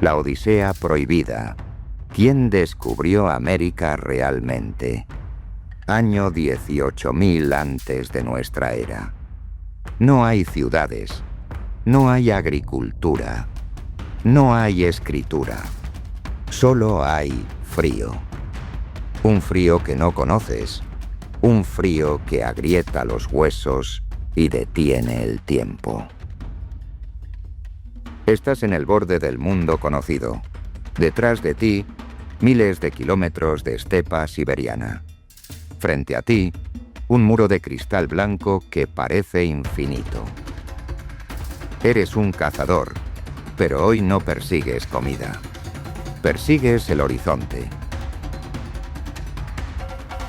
La Odisea prohibida. ¿Quién descubrió América realmente? Año 18.000 antes de nuestra era. No hay ciudades, no hay agricultura, no hay escritura. Solo hay frío. Un frío que no conoces, un frío que agrieta los huesos y detiene el tiempo. Estás en el borde del mundo conocido. Detrás de ti, miles de kilómetros de estepa siberiana. Frente a ti, un muro de cristal blanco que parece infinito. Eres un cazador, pero hoy no persigues comida. Persigues el horizonte.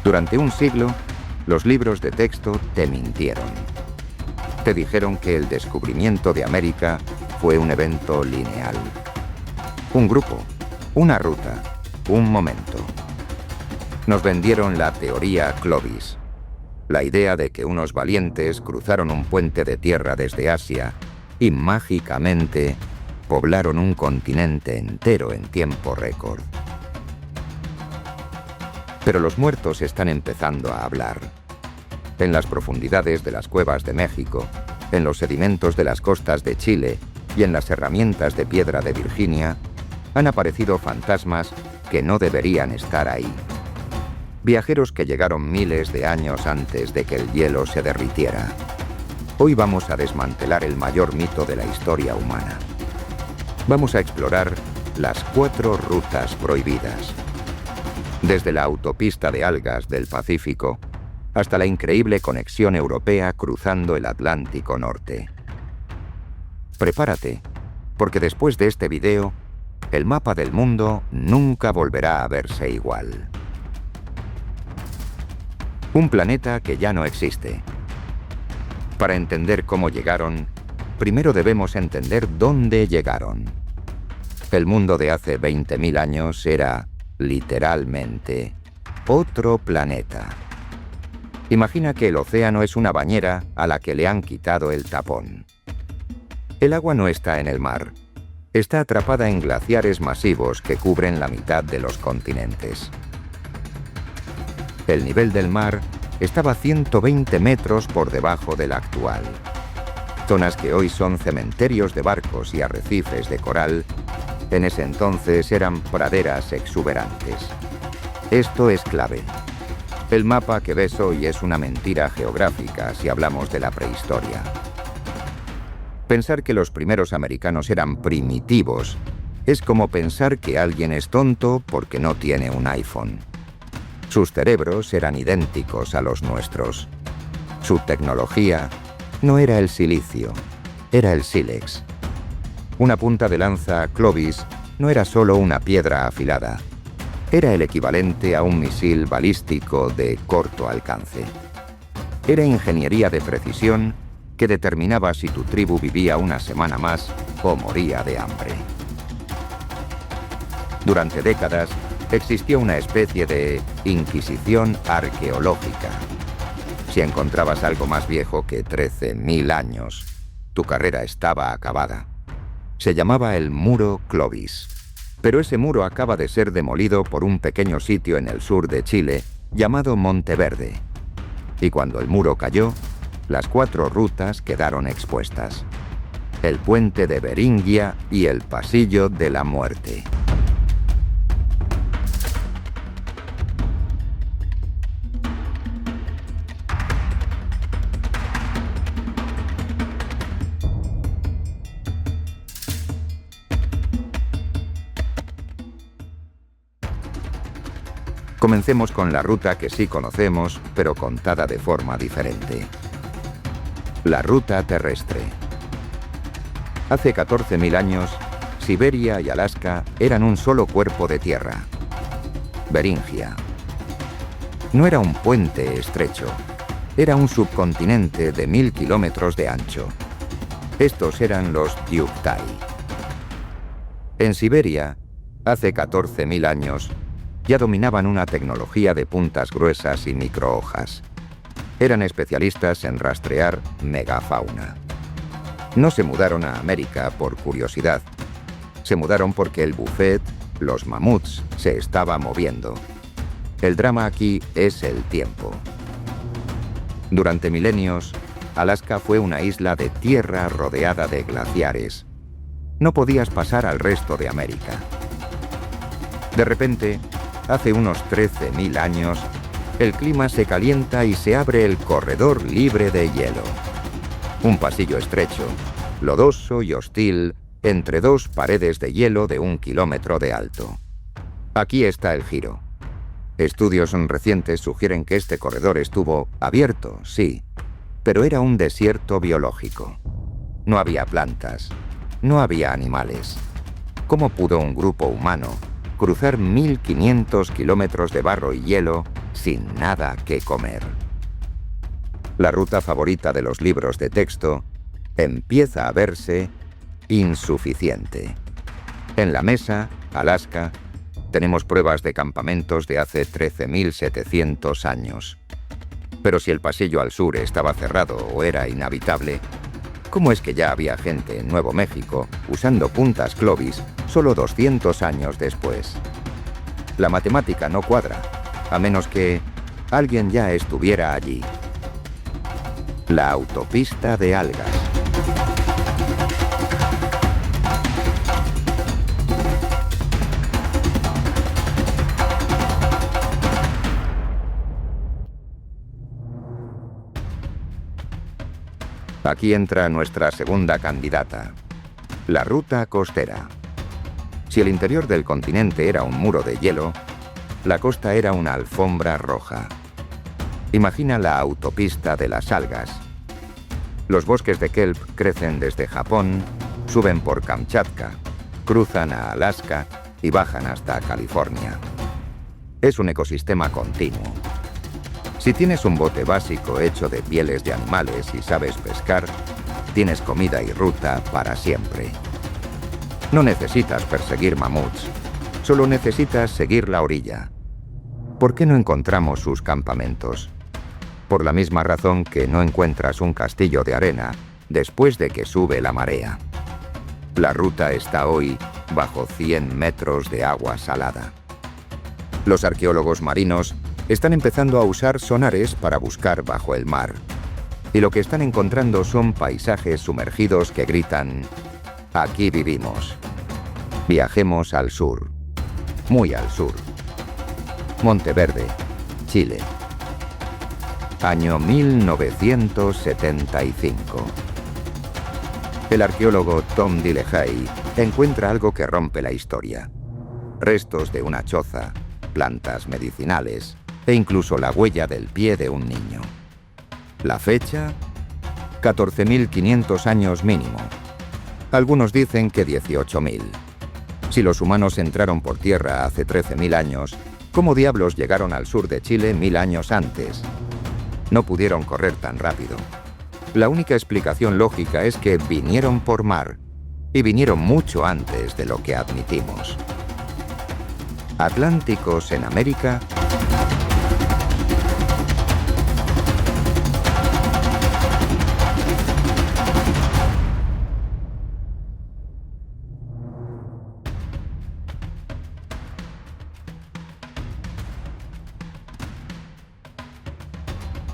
Durante un siglo, los libros de texto te mintieron. Te dijeron que el descubrimiento de América fue un evento lineal. Un grupo, una ruta, un momento. Nos vendieron la teoría Clovis, la idea de que unos valientes cruzaron un puente de tierra desde Asia y mágicamente poblaron un continente entero en tiempo récord. Pero los muertos están empezando a hablar. En las profundidades de las cuevas de México, en los sedimentos de las costas de Chile y en las herramientas de piedra de Virginia, han aparecido fantasmas que no deberían estar ahí. Viajeros que llegaron miles de años antes de que el hielo se derritiera. Hoy vamos a desmantelar el mayor mito de la historia humana. Vamos a explorar las 4 rutas prohibidas. Desde la autopista de algas del Pacífico hasta la increíble conexión europea cruzando el Atlántico Norte. Prepárate, porque después de este video, el mapa del mundo nunca volverá a verse igual. Un planeta que ya no existe. Para entender cómo llegaron, primero debemos entender dónde llegaron. El mundo de hace 20.000 años era, literalmente, otro planeta. Imagina que el océano es una bañera a la que le han quitado el tapón. El agua no está en el mar. Está atrapada en glaciares masivos que cubren la mitad de los continentes. El nivel del mar estaba 120 metros por debajo del actual. Zonas que hoy son cementerios de barcos y arrecifes de coral, en ese entonces eran praderas exuberantes. Esto es clave. El mapa que ves hoy es una mentira geográfica si hablamos de la prehistoria. Pensar que los primeros americanos eran primitivos es como pensar que alguien es tonto porque no tiene un iPhone. Sus cerebros eran idénticos a los nuestros. Su tecnología no era el silicio, era el sílex. Una punta de lanza Clovis no era solo una piedra afilada. Era el equivalente a un misil balístico de corto alcance. Era ingeniería de precisión que determinaba si tu tribu vivía una semana más o moría de hambre. Durante décadas existió una especie de inquisición arqueológica. Si encontrabas algo más viejo que 13.000 años, tu carrera estaba acabada. Se llamaba el Muro Clovis. Pero ese muro acaba de ser demolido por un pequeño sitio en el sur de Chile llamado Monteverde. Y cuando el muro cayó, las 4 rutas quedaron expuestas. El puente de Beringia y el pasillo de la muerte. Comencemos con la ruta que sí conocemos, pero contada de forma diferente. La ruta terrestre. Hace 14.000 años, Siberia y Alaska eran un solo cuerpo de tierra. Beringia. No era un puente estrecho, era un subcontinente de 1.000 kilómetros de ancho. Estos eran los Dyuktai. En Siberia, hace 14.000 años, ya dominaban una tecnología de puntas gruesas y microhojas. Eran especialistas en rastrear megafauna. No se mudaron a América por curiosidad. Se mudaron porque el buffet, los mamuts, se estaba moviendo. El drama aquí es el tiempo. Durante milenios, Alaska fue una isla de tierra rodeada de glaciares. No podías pasar al resto de América. De repente, hace unos 13.000 años, el clima se calienta y se abre el corredor libre de hielo. Un pasillo estrecho, lodoso y hostil, entre dos paredes de hielo de 1 kilómetro de alto. Aquí está el giro. Estudios recientes sugieren que este corredor estuvo abierto, sí, pero era un desierto biológico. No había plantas, no había animales. ¿Cómo pudo un grupo humano cruzar 1.500 kilómetros de barro y hielo sin nada que comer? La ruta favorita de los libros de texto empieza a verse insuficiente. En la mesa, Alaska, tenemos pruebas de campamentos de hace 13.700 años. Pero si el pasillo al sur estaba cerrado o era inhabitable, ¿cómo es que ya había gente en Nuevo México usando puntas Clovis solo 200 años después? La matemática no cuadra, a menos que alguien ya estuviera allí. La autopista de algas. Aquí entra nuestra segunda candidata, la ruta costera. Si el interior del continente era un muro de hielo, la costa era una alfombra roja. Imagina la autopista de las algas. Los bosques de kelp crecen desde Japón, suben por Kamchatka, cruzan a Alaska y bajan hasta California. Es un ecosistema continuo. Si tienes un bote básico hecho de pieles de animales y sabes pescar, tienes comida y ruta para siempre. No necesitas perseguir mamuts, solo necesitas seguir la orilla. ¿Por qué no encontramos sus campamentos? Por la misma razón que no encuentras un castillo de arena después de que sube la marea. La ruta está hoy bajo 100 metros de agua salada. Los arqueólogos marinos están empezando a usar sonares para buscar bajo el mar. Y lo que están encontrando son paisajes sumergidos que gritan: aquí vivimos. Viajemos al sur, muy al sur. Monteverde, Chile. Año 1975. El arqueólogo Tom Dillehay encuentra algo que rompe la historia. Restos de una choza, plantas medicinales e incluso la huella del pie de un niño. La fecha: 14.500 años mínimo. Algunos dicen que 18.000. Si los humanos entraron por tierra hace 13.000 años, ¿cómo diablos llegaron al sur de Chile 1.000 años antes? No pudieron correr tan rápido. La única explicación lógica es que vinieron por mar, y vinieron mucho antes de lo que admitimos. Atlánticos en América.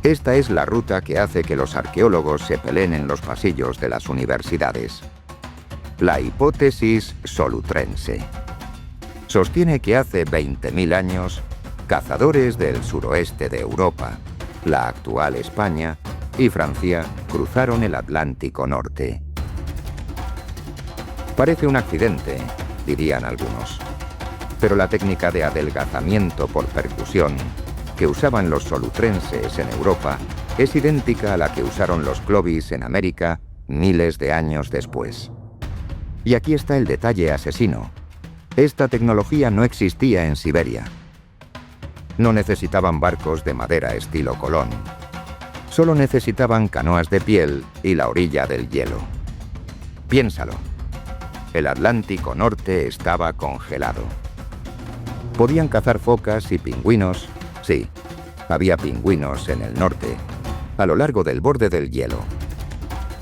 Esta es la ruta que hace que los arqueólogos se peleen en los pasillos de las universidades. La hipótesis solutrense. Sostiene que hace 20.000 años, cazadores del suroeste de Europa, la actual España, y Francia cruzaron el Atlántico Norte. Parece un accidente, dirían algunos, pero la técnica de adelgazamiento por percusión que usaban los solutrenses en Europa es idéntica a la que usaron los Clovis en América miles de años después. Y aquí está el detalle asesino. Esta tecnología no existía en Siberia. No necesitaban barcos de madera estilo Colón. Solo necesitaban canoas de piel y la orilla del hielo. Piénsalo. El Atlántico Norte estaba congelado. Podían cazar focas y pingüinos. Sí, había pingüinos en el norte, a lo largo del borde del hielo.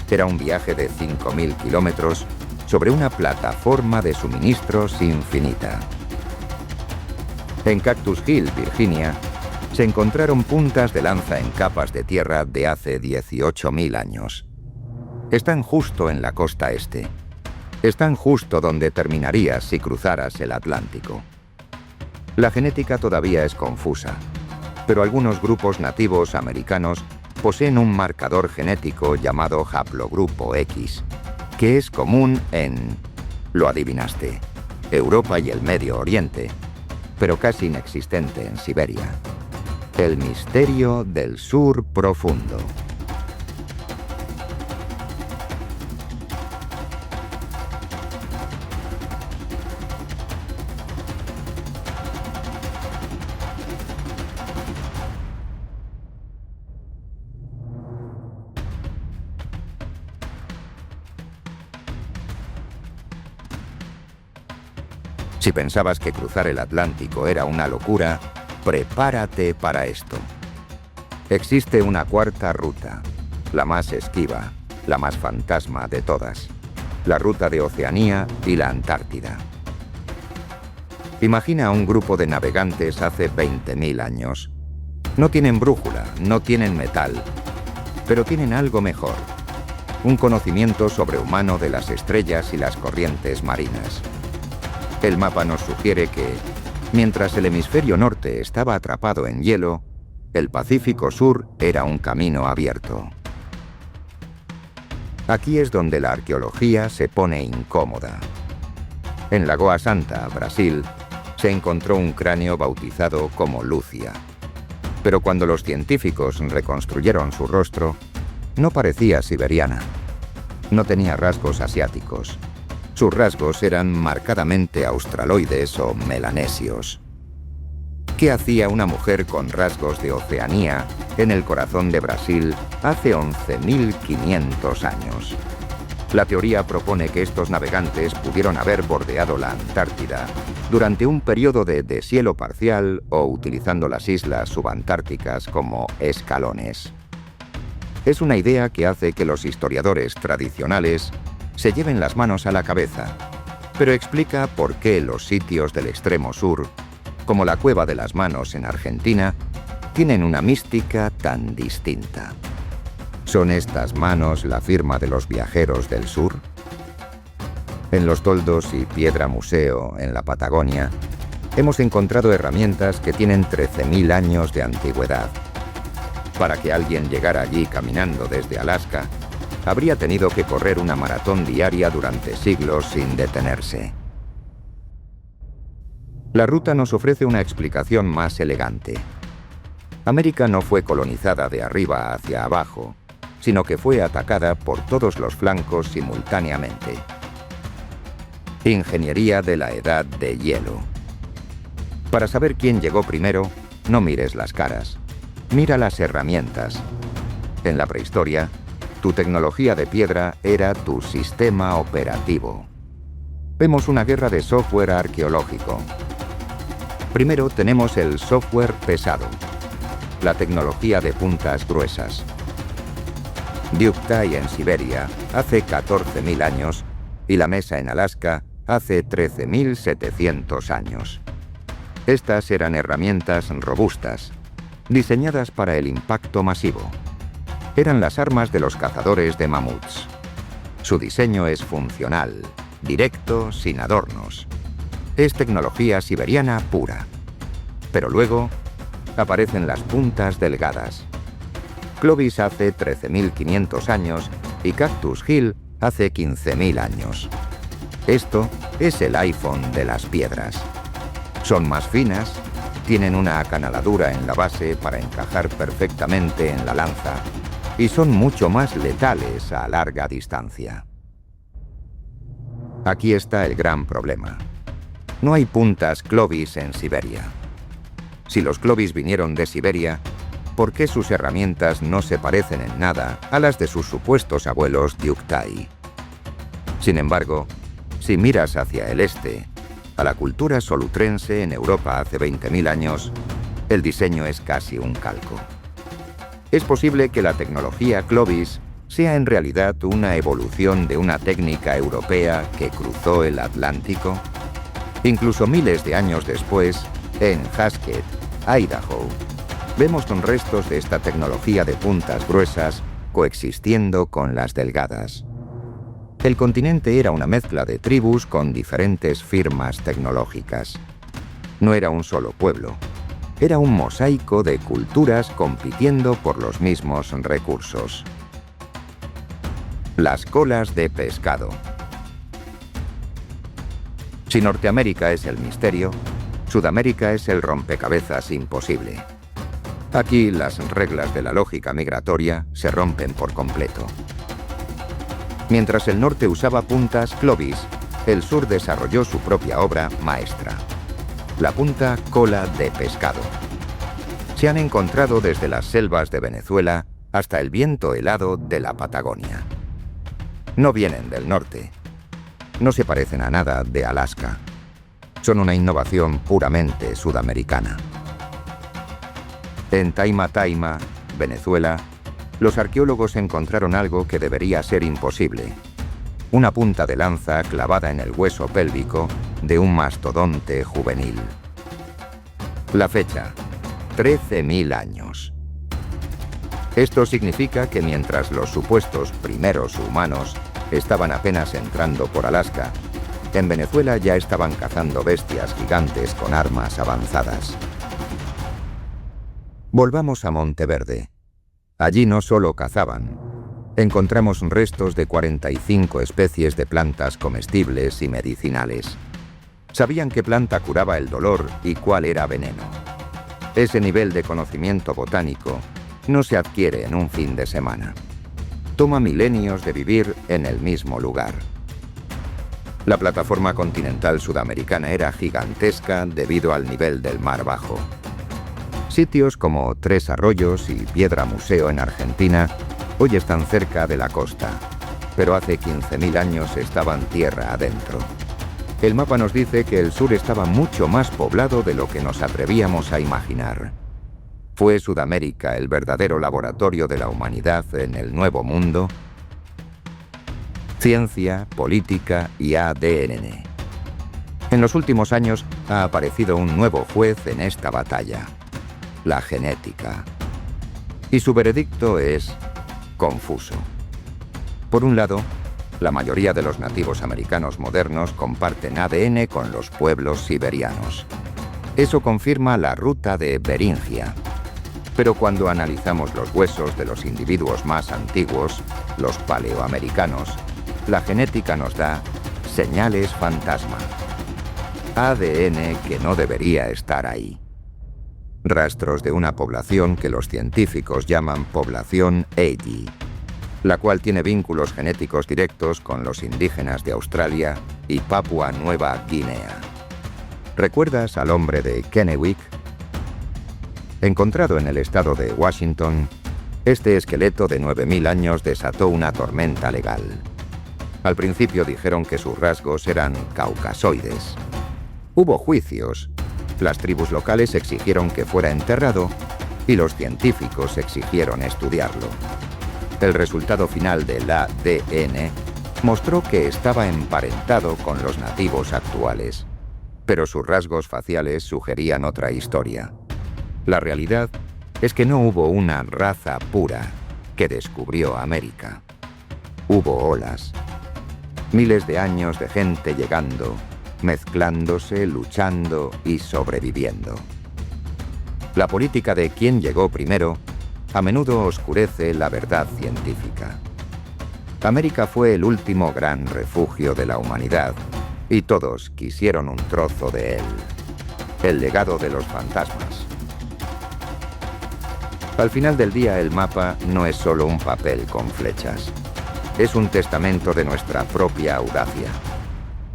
Era un viaje de 5.000 kilómetros sobre una plataforma de suministros infinita. En Cactus Hill, Virginia, se encontraron puntas de lanza en capas de tierra de hace 18.000 años. Están justo en la costa este. Están justo donde terminarías si cruzaras el Atlántico. La genética todavía es confusa, pero algunos grupos nativos americanos poseen un marcador genético llamado haplogrupo X, que es común en, lo adivinaste, Europa y el Medio Oriente, pero casi inexistente en Siberia. El misterio del sur profundo. Si pensabas que cruzar el Atlántico era una locura, prepárate para esto. Existe una cuarta ruta, la más esquiva, la más fantasma de todas, la ruta de Oceanía y la Antártida. Imagina a un grupo de navegantes hace 20.000 años. No tienen brújula, no tienen metal, pero tienen algo mejor, un conocimiento sobrehumano de las estrellas y las corrientes marinas. El mapa nos sugiere que, mientras el hemisferio norte estaba atrapado en hielo, el Pacífico Sur era un camino abierto. Aquí es donde la arqueología se pone incómoda. En Lagoa Santa, Brasil, se encontró un cráneo bautizado como Lucia. Pero cuando los científicos reconstruyeron su rostro, no parecía siberiana. No tenía rasgos asiáticos. Sus rasgos eran marcadamente australoides o melanesios. ¿Qué hacía una mujer con rasgos de Oceanía en el corazón de Brasil hace 11.500 años? La teoría propone que estos navegantes pudieron haber bordeado la Antártida durante un periodo de deshielo parcial o utilizando las islas subantárticas como escalones. Es una idea que hace que los historiadores tradicionales se lleven las manos a la cabeza, pero explica por qué los sitios del extremo sur, como la Cueva de las Manos en Argentina, tienen una mística tan distinta. ¿Son estas manos la firma de los viajeros del sur? En los toldos y piedra museo en la Patagonia, hemos encontrado herramientas que tienen 13.000 años de antigüedad. Para que alguien llegara allí caminando desde Alaska, habría tenido que correr una maratón diaria durante siglos sin detenerse. La ruta nos ofrece una explicación más elegante. América no fue colonizada de arriba hacia abajo, sino que fue atacada por todos los flancos simultáneamente. Ingeniería de la Edad de Hielo. Para saber quién llegó primero, no mires las caras, mira las herramientas. En la prehistoria, tu tecnología de piedra era tu sistema operativo. Vemos una guerra de software arqueológico. Primero tenemos el software pesado, la tecnología de puntas gruesas. Diuktai en Siberia hace 14.000 años y la mesa en Alaska hace 13.700 años. Estas eran herramientas robustas, diseñadas para el impacto masivo. Eran las armas de los cazadores de mamuts. Su diseño es funcional, directo, sin adornos. Es tecnología siberiana pura. Pero luego aparecen las puntas delgadas. Clovis hace 13.500 años y Cactus Hill hace 15.000 años. Esto es el iPhone de las piedras. Son más finas, tienen una acanaladura en la base para encajar perfectamente en la lanza y son mucho más letales a larga distancia. Aquí está el gran problema. No hay puntas Clovis en Siberia. Si los Clovis vinieron de Siberia, ¿por qué sus herramientas no se parecen en nada a las de sus supuestos abuelos Diuktai? Sin embargo, si miras hacia el este, a la cultura solutrense en Europa hace 20.000 años, el diseño es casi un calco. Es posible que la tecnología Clovis sea en realidad una evolución de una técnica europea que cruzó el Atlántico? Incluso miles de años después, en Hesketh, Idaho, vemos restos de esta tecnología de puntas gruesas coexistiendo con las delgadas. El continente era una mezcla de tribus con diferentes firmas tecnológicas. No era un solo pueblo, era un mosaico de culturas compitiendo por los mismos recursos. Las colas de pescado. Si Norteamérica es el misterio, Sudamérica es el rompecabezas imposible. Aquí las reglas de la lógica migratoria se rompen por completo. Mientras el norte usaba puntas Clovis, el sur desarrolló su propia obra maestra, la punta cola de pescado. Se han encontrado desde las selvas de Venezuela hasta el viento helado de la Patagonia. No vienen del norte. No se parecen a nada de Alaska. Son una innovación puramente sudamericana. En Taima Taima, Venezuela, los arqueólogos encontraron algo que debería ser imposible: una punta de lanza clavada en el hueso pélvico de un mastodonte juvenil. La fecha: 13.000 años. Esto significa que mientras los supuestos primeros humanos estaban apenas entrando por Alaska, en Venezuela ya estaban cazando bestias gigantes con armas avanzadas. Volvamos a Monteverde. Allí no solo cazaban. Encontramos restos de 45 especies de plantas comestibles y medicinales. Sabían qué planta curaba el dolor y cuál era veneno. Ese nivel de conocimiento botánico no se adquiere en un fin de semana. Toma milenios de vivir en el mismo lugar. La plataforma continental sudamericana era gigantesca debido al nivel del mar bajo. Sitios como Tres Arroyos y Piedra Museo en Argentina hoy están cerca de la costa, pero hace 15.000 años estaban tierra adentro. El mapa nos dice que el sur estaba mucho más poblado de lo que nos atrevíamos a imaginar. ¿Fue Sudamérica el verdadero laboratorio de la humanidad en el Nuevo Mundo? Ciencia, política y ADN. En los últimos años ha aparecido un nuevo juez en esta batalla: la genética. Y su veredicto es confuso. Por un lado, la mayoría de los nativos americanos modernos comparten ADN con los pueblos siberianos. Eso confirma la ruta de Beringia. Pero cuando analizamos los huesos de los individuos más antiguos, los paleoamericanos, la genética nos da señales fantasma. ADN que no debería estar ahí. Rastros de una población que los científicos llaman población Eji, la cual tiene vínculos genéticos directos con los indígenas de Australia y Papua Nueva Guinea. ¿Recuerdas al hombre de Kennewick? Encontrado en el estado de Washington, este esqueleto de 9.000 años desató una tormenta legal. Al principio dijeron que sus rasgos eran caucasoides. Hubo juicios. Las tribus locales exigieron que fuera enterrado y los científicos exigieron estudiarlo. El resultado final del ADN mostró que estaba emparentado con los nativos actuales, pero sus rasgos faciales sugerían otra historia. La realidad es que no hubo una raza pura que descubrió América. Hubo olas. Miles de años de gente llegando, mezclándose, luchando y sobreviviendo. La política de quién llegó primero a menudo oscurece la verdad científica. América fue el último gran refugio de la humanidad y todos quisieron un trozo de él. El legado de los fantasmas. Al final del día, el mapa no es solo un papel con flechas. Es un testamento de nuestra propia audacia.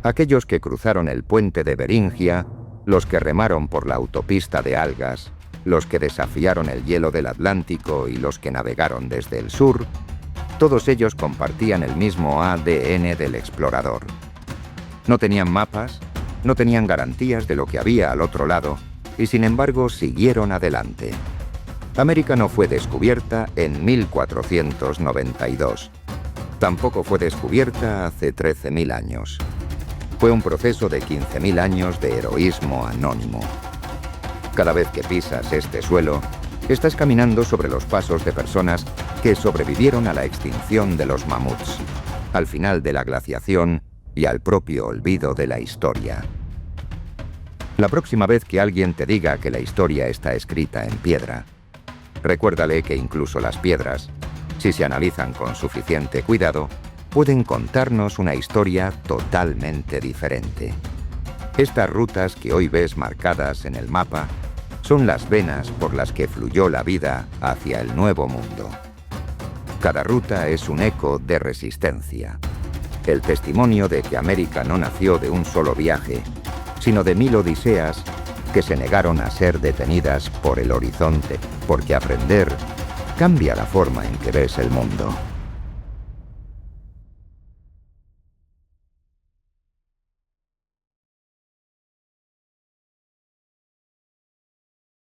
Aquellos que cruzaron el puente de Beringia, los que remaron por la autopista de algas, los que desafiaron el hielo del Atlántico y los que navegaron desde el sur, todos ellos compartían el mismo ADN del explorador. No tenían mapas, no tenían garantías de lo que había al otro lado, y sin embargo siguieron adelante. América no fue descubierta en 1492. Tampoco fue descubierta hace 13.000 años. Fue un proceso de 15.000 años de heroísmo anónimo. Cada vez que pisas este suelo, estás caminando sobre los pasos de personas que sobrevivieron a la extinción de los mamuts, al final de la glaciación y al propio olvido de la historia. La próxima vez que alguien te diga que la historia está escrita en piedra, recuérdale que incluso las piedras, si se analizan con suficiente cuidado, pueden contarnos una historia totalmente diferente. Estas rutas que hoy ves marcadas en el mapa son las venas por las que fluyó la vida hacia el Nuevo Mundo. Cada ruta es un eco de resistencia, el testimonio de que América no nació de un solo viaje, sino de 1000 odiseas que se negaron a ser detenidas por el horizonte, porque aprender cambia la forma en que ves el mundo.